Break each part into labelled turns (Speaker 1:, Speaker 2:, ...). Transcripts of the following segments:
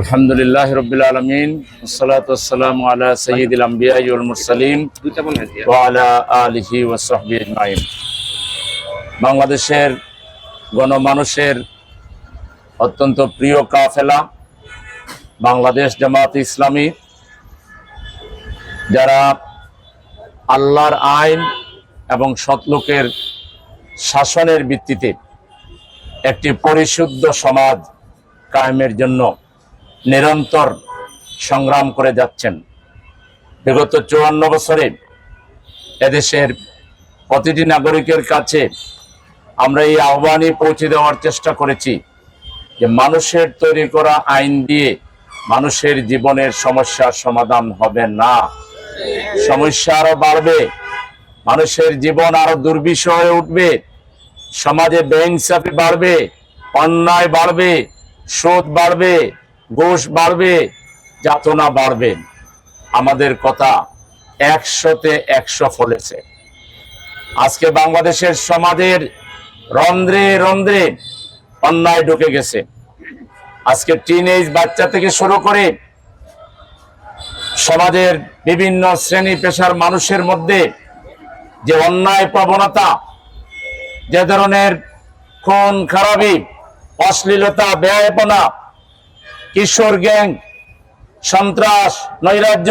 Speaker 1: আলহামদুলিল্লাহ রাব্বিল আলামিন ওয়াসসালাতু ওয়াসসালামু আলা সাইয়্যিদিল আমবিয়া ওয়াল মুরসালিন ওয়া আলা আলিহি ওয়া সাহবিহি আজমাইন। বাংলাদেশের গণমানুষের অত্যন্ত প্রিয় কাফেলা বাংলাদেশ জামাত ইসলামী, যারা আল্লাহর আইন এবং সৎলোকের শাসনের ভিত্তিতে একটি পরিশুদ্ধ সমাজ কায়েমের জন্য নিরন্তর সংগ্রাম করে যাচ্ছেন। বিগত 54 বছরে এদেশের প্রতিটি নাগরিকের কাছে আমরা এই আহ্বানই পৌঁছে দেওয়ার চেষ্টা করেছি যে মানুষের তৈরি করা আইন দিয়ে মানুষের জীবনের সমস্যার সমাধান হবে না, সমস্যা আরো বাড়বে, মানুষের জীবন আরো দুর্বিষহ হয়ে উঠবে, সমাজে বেইনসাফি বাড়বে, অন্যায় বাড়বে, সুদ বাড়বে, ঘুষ বাড়বে, যাতনা বাড়বে। আমাদের কথা 100-তে 100 ফলেছে। আজকে বাংলাদেশের সমাজের রন্ধ্রে রন্ধ্রে অন্যায় ঢুকে গেছে। আজকে টিনেজ বাচ্চা থেকে শুরু করে সমাজের বিভিন্ন শ্রেণী পেশার মানুষের মধ্যে যে অন্যায় প্রবণতা, যে ধরনের খুন খারাপি, অশ্লীলতা, বেহায়াপনা, কিশোর গ্যাং, সন্ত্রাস, নৈরাজ্য,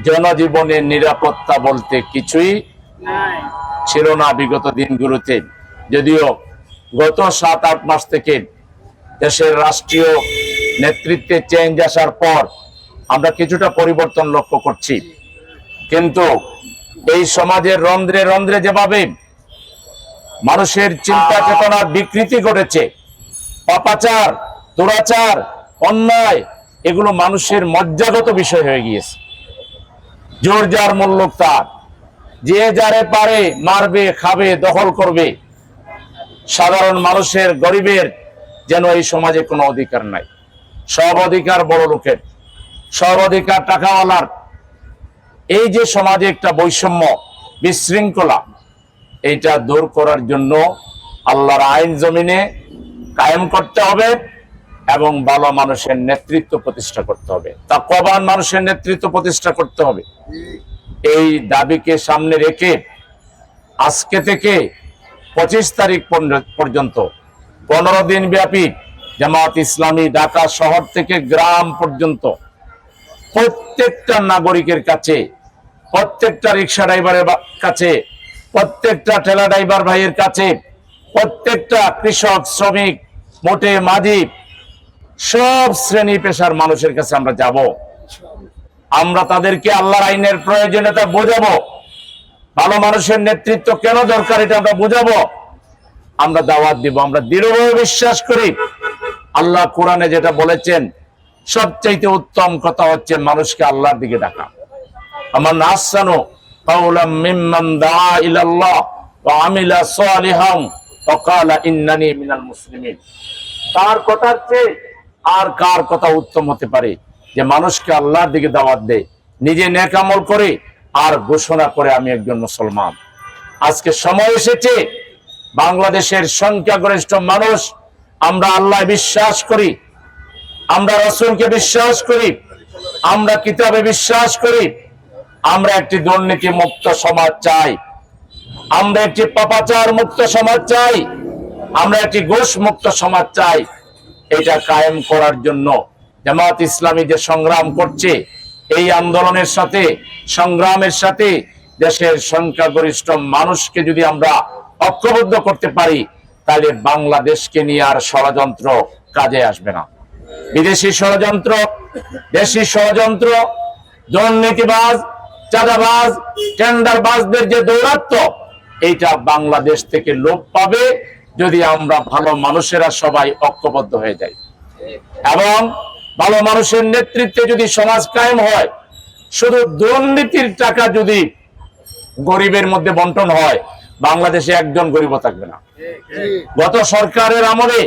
Speaker 1: জনজীবনের নিরাপত্তা বলতে কিছুই ছিল না বিগত দিনগুলোতে। যদিও গত 7-8 মাস থেকে দেশের রাষ্ট্রীয় নেতৃত্বে চেঞ্জ আসার পর আমরা কিছুটা পরিবর্তন লক্ষ্য করছি, কিন্তু এই সমাজের রন্ধ্রে রন্ধ্রে যেভাবে মানুষের চিন্তা চেতনার বিকৃতি ঘটেছে, পাপাচার, দুরাচার, অন্যায়, এগুলো মানুষের মজ্জাগত বিষয় হয়ে গিয়েছে। জোর যার মূল্য তার, যে যারে পারে মারবে, খাবে, দখল করবে। সাধারণ মানুষের, গরিবের যেন এই সমাজে কোনো অধিকার নাই। সব অধিকার বড় লোকের, সব অধিকার টাকাওয়ালার। এই যে সমাজে একটা বৈষম্য, বিশৃঙ্খলা, এইটা দূর করার জন্য আল্লাহর আইন জমিনে কায়েম করতে হবে এবং ভালো মানুষের নেতৃত্ব প্রতিষ্ঠা করতে হবে, তাকওয়াবান মানুষের নেতৃত্ব প্রতিষ্ঠা করতে হবে। এই দাবিকে সামনে রেখে আজকে থেকে 25 তারিখ পর্যন্ত 15 দিন ব্যাপী জামাত ইসলামী ঢাকা শহর থেকে গ্রাম পর্যন্ত প্রত্যেকটা নাগরিকের কাছে, প্রত্যেকটা রিক্সা ড্রাইভারের কাছে, প্রত্যেকটা ঠেলা ড্রাইভার ভাইয়ের কাছে, প্রত্যেকটা কৃষক, শ্রমিক, মোটে মাঝি, সব শ্রেণী পেশার মানুষের কাছে আমরা যাব। আমরা তাদেরকে আল্লাহর আইনের প্রয়োজনীয়তা বোঝাবো, ভালো মানুষের নেতৃত্ব কেন দরকার এটা আমরা বোঝাবো, আমরা দাওয়াত দিব। আমরা দৃঢ়ভাবে বিশ্বাস করি আল্লাহ কোরআনে যেটা বলেছেন, সবচাইতে উত্তম কথা হচ্ছে মানুষকে আল্লাহর দিকে ডাকা। আমার আহসানু কাওলাম মিম্মান দাআ ইলাল্লাহ ওয়া আমিলা সালিহান ওয়া ক্বালা ইন্নানী মিনাল মুসলিমিন। তার কথার চেয়ে আর কার কথা উত্তম হতে পারে যে মানুষকে আল্লাহর দিকে দাওয়াত দেয়, নিজে নেক আমল করে আর ঘোষণা করে আমি একজন মুসলমান। আজকে সময় এসেছে, বাংলাদেশের সংখ্যাগরিষ্ঠ মানুষ আমরা আল্লাহ বিশ্বাস করি, আমরা রাসূলকে বিশ্বাস করি, আমরা কিতাবে বিশ্বাস করি। আমরা একটি দুর্নীতি মুক্ত সমাজ চাই, আমরা একটি পাপাচার মুক্ত সমাজ চাই, আমরা একটি ঘুষ মুক্ত সমাজ চাই। এটা কায়েম করার জন্য জামাত ইসলামী যে সংগ্রাম করছে, এই আন্দোলনের সাথে, সংগ্রামের সাথে দেশের সংখ্যাগরিষ্ঠ মানুষকে যদি আমরা ঐক্যবদ্ধ করতে পারি, তাহলে বাংলাদেশকে নিয়ে আর ষড়যন্ত্র কাজে আসবে না। বিদেশি ষড়যন্ত্র, দেশি ষড়যন্ত্র, দুর্নীতিবাজ, চাঁদাবাজ, টেন্ডারবাজদের যে দৌরাত্ম্য, এইটা বাংলাদেশ থেকে লোপ পাবে যদি আমরা ভালো মানুষেরা সবাই ঐক্যবদ্ধ হয়ে যাই এবং ভালো মানুষের নেতৃত্বে যদি সমাজ কায়েম হয়। শুধু দুর্নীতির টাকা যদি গরিবের মধ্যে বন্টন হয়, বাংলাদেশে একজন গরিবও থাকবে না। গত সরকারের আমলে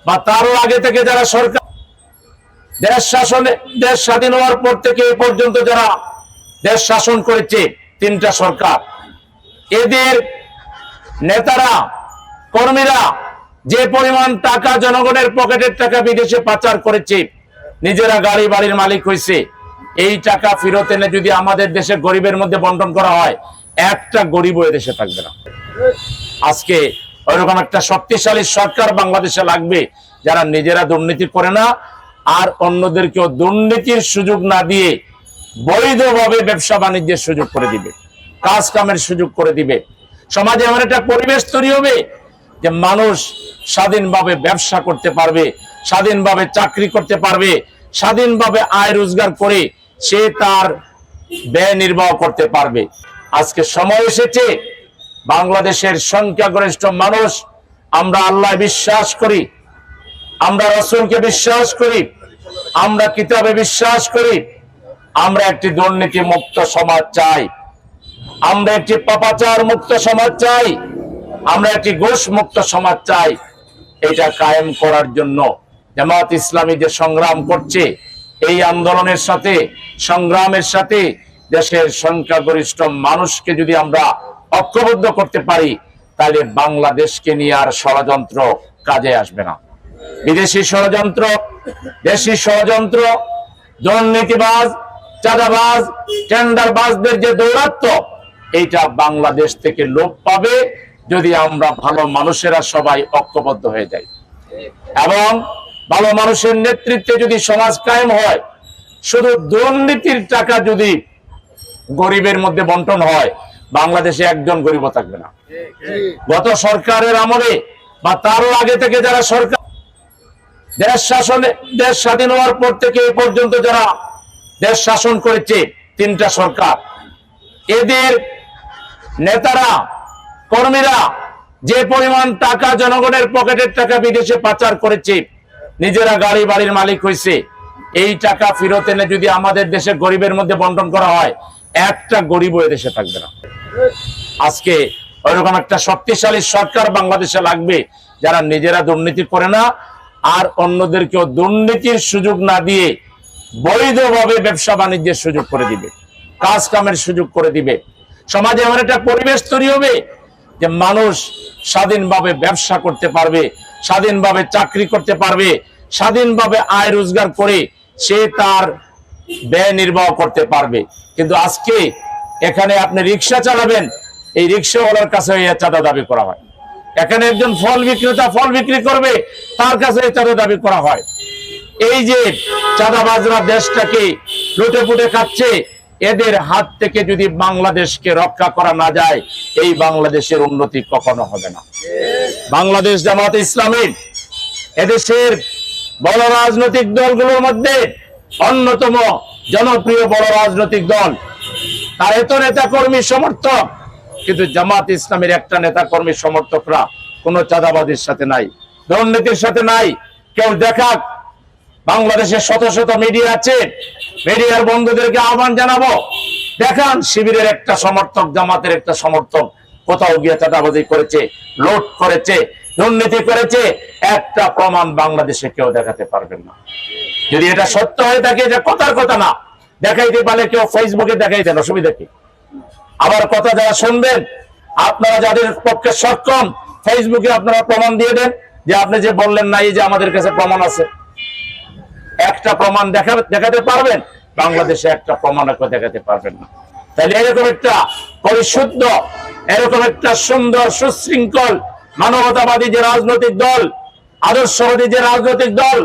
Speaker 1: বা তারও আগে থেকে যারা সরকার দেশ শাসনে, দেশ স্বাধীন হওয়ার পর থেকে এ পর্যন্ত যারা দেশ শাসন করেছে, 3টা সরকার, এদের নেতারা, কর্মীরা যে পরিমাণ টাকা জনগণের পকেটের টাকা বিদেশে পাচার করেছে, নিজেরা গাড়ি বাড়ির মালিক হয়েছে, এই টাকা ফেরত এনে যদি আমাদের দেশে গরিবের মধ্যে বন্টন করা হয়, একটা গরিবও এদেশে থাকবে না। আজকে ওইরকম একটা শক্তিশালী সরকার বাংলাদেশে লাগবে, যারা নিজেরা দুর্নীতি করে না আর অন্যদেরকেও দুর্নীতির সুযোগ না দিয়ে বৈধভাবে ব্যবসা বাণিজ্যের সুযোগ করে দিবে, কাজ কামের সুযোগ করে দিবে। সমাজে এমন একটা পরিবেশ তৈরি হবে যে মানুষ স্বাধীনভাবে ব্যবসা করতে পারবে, স্বাধীনভাবে চাকরি করতে পারবে, স্বাধীনভাবে আয় রোজগার করে সে তার ব্যয় নির্বাহ করতে পারবে। আজকে সময় এসেছে, বাংলাদেশের সংখ্যাগরিষ্ঠ মানুষ আমরা আল্লাহ বিশ্বাস করি, আমরা রাসূলকে বিশ্বাস করি, আমরা কিতাবে বিশ্বাস করি, আমরা একটি দুর্নীতি মুক্ত সমাজ চাই, আমরা একটি পাপাচার মুক্ত সমাজ চাই, আমরা একটি ঘুষ মুক্ত সমাজ চাই। এটা কায়েম করার জন্য জামাত ইসলামী যে সংগ্রাম করছে, এই আন্দোলনের সাথে সংগ্রামের সাথে দেশের সংখ্যাগরিষ্ঠ মানুষকে যদি আমরা ঐক্যবদ্ধ করতে পারি, তাহলে বাংলাদেশকে নিয়ে আর ষড়যন্ত্র কাজে আসবে না। বিদেশি ষড়যন্ত্র, দেশি ষড়যন্ত্র, দুর্নীতিবাজ, চাঁদাবাজ, টেন্ডারবাজদের যে দৌরাত্ম্য, এইটা বাংলাদেশ থেকে লোপ পাবে যদি আমরা ভালো মানুষেরা সবাই ঐক্যবদ্ধ হয়ে যাই এবং ভালো মানুষের নেতৃত্বে যদি সমাজ কায়েম হয়। শুধু দুর্নীতির টাকা যদি গরিবের মধ্যে বন্টন হয়, বাংলাদেশে একজন গরিব থাকবে না। গত সরকারের আমলে বা তারও আগে থেকে যারা সরকার দেশ স্বাধীন হওয়ার পর থেকে এ পর্যন্ত যারা দেশ শাসন করেছে, তিনটা সরকার, এদের নেতারা কর্মীরা যে পরিমাণ টাকা জনগণের পকেটের টাকা বিদেশে পাচার করেছে, নিজেরা গাড়ি বাড়ির মালিক হয়েছে, এই টাকা ফেরত এনে যদি আমাদের দেশে গরিবের মধ্যে বন্টন করা হয়, একটা গরিবও এদেশে থাকবে না। আজকে ওইরকম একটা শক্তিশালী সরকার বাংলাদেশে লাগবে, যারা নিজেরা দুর্নীতি করে না আর অন্যদেরকেও দুর্নীতির সুযোগ না দিয়ে বৈধভাবে ব্যবসা বাণিজ্যের সুযোগ করে দিবে, কাজ কামের সুযোগ করে দিবে। সমাজে এমন একটা পরিবেশ তৈরি হবে যে মানুষ স্বাধীনভাবে ব্যবসা করতে পারবে, স্বাধীনভাবে চাকরি করতে পারবে, স্বাধীনভাবে আয় রোজগার করে সে তার ব্যয় নির্বাহ করতে পারবে। কিন্তু আজকে এখানে আপনি রিক্সা চালাবেন, এই রিক্সাওয়ালার কাছে চাঁদা দাবি করা হয়। এখানে একজন ফল বিক্রেতা ফল বিক্রি করবে, তার কাছে চাঁদা দাবি করা হয়। এই যে চাঁদাবাজরা দেশটাকে লুটে পুটে খাচ্ছে, এদের হাত থেকে যদি বাংলাদেশকে রক্ষা করা না যায়, এই বাংলাদেশের উন্নতি কখনো হবে না। বাংলাদেশ জামাত ইসলামী এদেশের বড় রাজনৈতিক দলগুলোর মধ্যে অন্যতম জনপ্রিয় বড় রাজনৈতিক দল। তার এত নেতা কর্মী সমর্থক, কিন্তু জামাত ইসলামের একটা নেতা কর্মী সমর্থকরা কোনো চাঁদাবাদের সাথে নাই, দুর্নীতির সাথে নাই। কেউ দেখাক, বাংলাদেশের শত শত মিডিয়া আছে, মিডিয়ার বন্ধুদেরকে আহ্বান জানাবো, দেখান শিবিরের একটা সমর্থক, জামাতের একটা সমর্থক কোথাও গিয়ে চাঁদাবাজি করেছে, লুট করেছে, দুর্নীতি করেছে, একটা প্রমাণ বাংলাদেশে কেউ দেখাতে পারবেন না। যদি এটা সত্য হয়ে থাকে, এটা কথার কথা না, দেখাইতে পারলে কেউ ফেসবুকে দেখাই দেন, অসুবিধা কি? আবার কথা যারা শুনবেন, আপনারা যাদের পক্ষে সক্ষম, ফেসবুকে আপনারা প্রমাণ দিয়ে দেন যে আপনি যে বললেন না, এই যে আমাদের কাছে প্রমাণ আছে। একটা প্রমাণ দেখাতে পারবেন, বাংলাদেশে একটা প্রমাণ দেখাতে পারবেন না। তাহলে এরকম একটা পরিশুদ্ধ, এরকম একটা সুন্দর সুশৃঙ্খল মানবতাবাদী যে রাজনৈতিক দল, আদর্শবাদী যে রাজনৈতিক দল,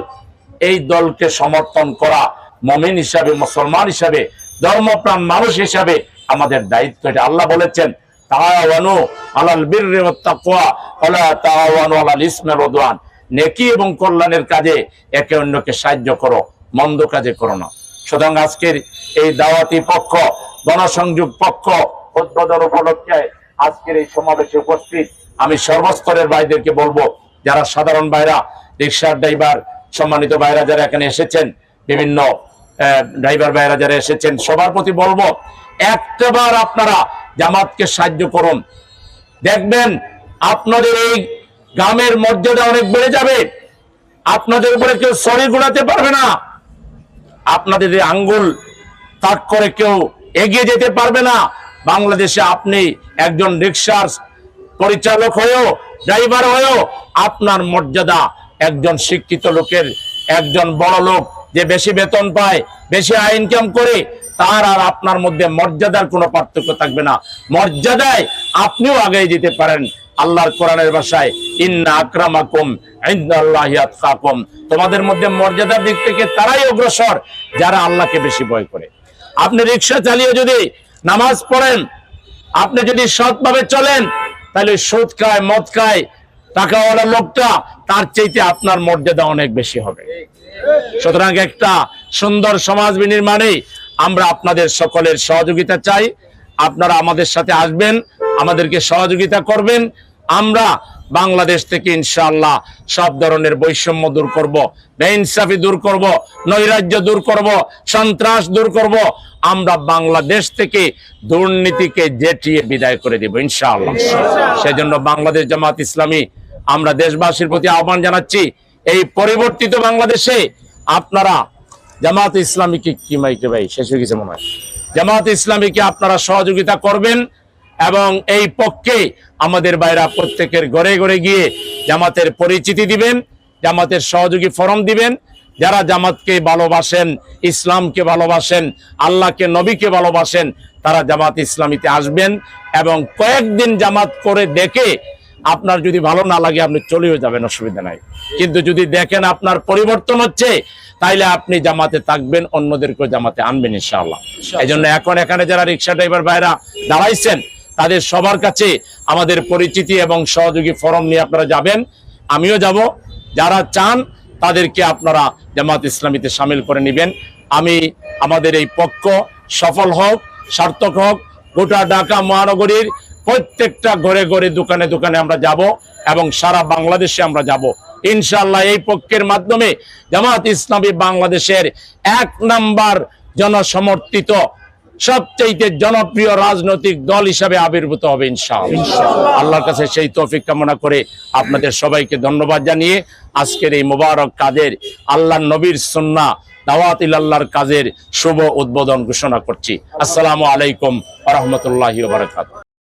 Speaker 1: এই দলকে সমর্থন করা মুমিন হিসাবে, মুসলমান হিসাবে, ধর্মপ্রাণ মানুষ হিসাবে আমাদের দায়িত্ব। এটা আল্লাহ বলেছেন, তাআওয়ানু আলাল বিররি ওয়াত তাকওয়া ওয়ালা তাআওয়ানু আলাল ইসমি ওয়াল উদওয়ান, নেকি এবং কল্যাণের কাজে একে অন্যকে সাহায্য করো, মন্দ কাজে করো না। সুতরাং আজকের এই দাওয়াতি পক্ষ, গণসংযোগ পক্ষ উদ্বোধন উপলক্ষে আজকের এই সমাবেশে উপস্থিত আমি সর্বস্তরের ভাইদেরকে বলবো, যারা সাধারণ ভাইরা, রিক্সার ড্রাইভার, সম্মানিত ভাইরা যারা এখানে এসেছেন, বিভিন্ন ড্রাইভার ভাইরা যারা এসেছেন, সবার প্রতি বলবো, একটাবার আপনারা জামাতকে সাহায্য করুন। দেখবেন আপনাদের এই গ্রামের মর্যাদা অনেক বেড়ে যাবে, আপনাদের উপরে কেউ সরি ঘোরাতে পারবে না, আপনাদের আঙ্গুল তাক করে কেউ এগিয়ে যেতে পারবে না। বাংলাদেশে আপনি একজন রিক্সার পরিচালক হয়েও, ড্রাইভার হয়েও আপনার মর্যাদা একজন শিক্ষিত লোকের, একজন বড় লোক যে বেশি বেতন পায়, বেশি আয় ইনকাম করে, তার আর আপনার মধ্যে মর্যাদার কোনো পার্থক্য থাকবে না। মর্যাদায় আপনিও আগে যেতে পারেন। আল্লাহর কোরআনের ভাষায় ইন্না আকরামাকুম ইনদাল্লাহি আতকাকুম, তোমাদের মধ্যে মর্যাদার দিক থেকে তারাই অগ্রসর যারা আল্লাহকে বেশি ভয় করে। আপনি রিকশা চালিয়ে যদি নামাজ পড়েন, আপনি যদি সৎভাবে চলেন, তাহলে সুদ খায়, মদ খায় টাকাওয়ালা লোকটা তার চাইতে আপনার মর্যাদা অনেক বেশি হবে। সুতরাং একটা সুন্দর সমাজ বিনির্মাণে আমরা আপনাদের সকলের সহযোগিতা চাই। আপনারা আমাদের সাথে আসবেন, আমাদেরকে সহযোগিতা করবেন। আমরা বাংলাদেশ থেকে ইনশাআল্লাহ সব ধরনের বৈষম্য দূর করব, বেইনসাফি দূর করব, নৈরাজ্য দূর করব, সন্ত্রাস দূর করব। আমরা বাংলাদেশ থেকে দুর্নীতিকে জেটিয়ে বিদায় করে দেব ইনশাআল্লাহ। সেজন্য বাংলাদেশ জামাত ইসলামী আমরা দেশবাসীর প্রতি আহ্বান জানাচ্ছি, এই পরিবর্তিত বাংলাদেশে আপনারা জামাত ইসলামীকে কি মাইকে ভাই শেষ হয়ে গেছে মনে হয়, জামাত ইসলামীকে আপনারা সহযোগিতা করবেন এবং এই পক্ষে আমাদের ভাইরা প্রত্যেকের ঘরে ঘরে গিয়ে জামাতের পরিচিতি দিবেন, জামাতের সহযোগী ফরম দিবেন। যারা জামাতকে ভালোবাসেন, ইসলামকে ভালোবাসেন, আল্লাহকে, নবীকে ভালোবাসেন, তারা জামাত ইসলামীতে আসবেন এবং কয়েকদিন জামাত করে দেখে আপনার যদি ভালো না লাগে আপনি চলেও যাবেন, অসুবিধা নাই। কিন্তু যদি দেখেন আপনার পরিবর্তন হচ্ছে, তাইলে আপনি জামাতে থাকবেন, অন্যদেরকেও জামাতে আনবেন ইনশাআল্লাহ। এই জন্য এখন এখানে যারা রিক্সা ড্রাইভার ভাইরা দাঁড়াইছেন, তাদের সবার কাছে আমাদের পরিচিতি এবং সহযোগী ফরম নিয়ে আপনারা যাবেন, আমিও যাব। যারা চান তাদেরকে আপনারা জামাত ইসলামীতে সামিল করে নেবেন। আমি আমাদের এই পক্ষ সফল হোক, সার্থক হোক। গোটা ঢাকা মহানগরীর প্রত্যেকটা ঘরে ঘরে, দোকানে দোকানে আমরা যাব এবং সারা বাংলাদেশে আমরা যাব ইনশাআল্লাহ। এই পক্ষের মাধ্যমে জামাত ইসলামী বাংলাদেশের 1 নাম্বার জনসমর্থিত সবচেয়ে জনপ্রিয় রাজনৈতিক দল হিসাবে আবির্ভূত হবে ইনশাআল্লাহ। আল্লাহর কাছে সেই তৌফিক কামনা করে আপনাদের সবাইকে ধন্যবাদ জানিয়ে আজকের এই মোবারক কাজের, আল্লাহর নবীর সুন্নাহ দাওয়াত ইলাল্লাহর কাজের শুভ উদ্বোধন ঘোষণা করছি। আসসালামু আলাইকুম ওয়া রাহমাতুল্লাহি ওয়া বারাকাতুহু।